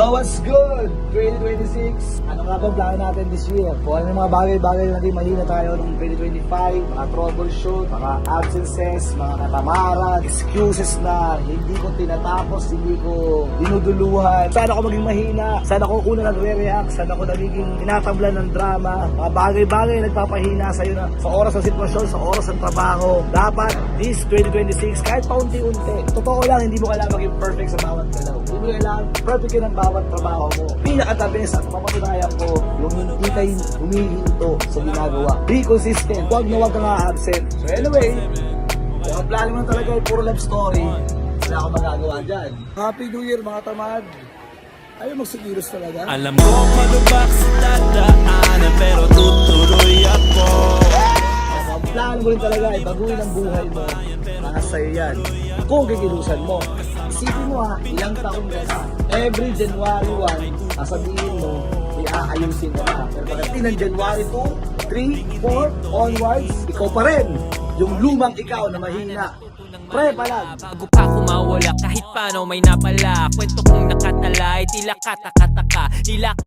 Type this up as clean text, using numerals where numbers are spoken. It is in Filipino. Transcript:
So what's good? 2026. Ano nga ba plano natin this year? Kung ano yung mga bagay-bagay na natin mahina tayo noong 2025, mga troubleshoot, mga absences, mga katamaran, excuses na hindi ko tinatapos, hindi ko dinuduluhan. Saan ako maging mahina? Saan ako una nagre-react? Saan ako nagiging tinatablan ng drama? Mga bagay-bagay na nagpapahina sa'yo na sa oras ng sitwasyon, sa oras ng trabaho. Dapat this 2026, kahit paunti-unti. Totoo lang, hindi mo kailangan maging perfect sa bawat galaw. Hindi mo kailangan perfect yun ang bawat trabaho mo. Pinaka-the best at mapatunayan ko yung hindi kayo humihinto sa ginagawa. Be consistent. Huwag na huwag kang absent. So anyway, kung ang plano mo talaga ay puro love story, wala akong magagawa dyan. Happy New Year mga tamad. Ayaw magsigilos talaga. Alam ko malubak sa dadaanan pero tutuloy ako. Ang plano mo rin talaga ay baguhin ang buhay mo. Para sa'yo yan. Kung kikilusan mo. Isipin mo ha, ilang taon ka na. Every January 1, sasabihin mo, iaayusin ka na. Pero pagdating ng January 2, 3, 4, onwards, ikaw pa rin. Yung lumang ikaw na mahina. Pre pa lang. Bago pa ako mawala kahit paano may napala. Kwento kong nakatala ay tila katakataka. Nila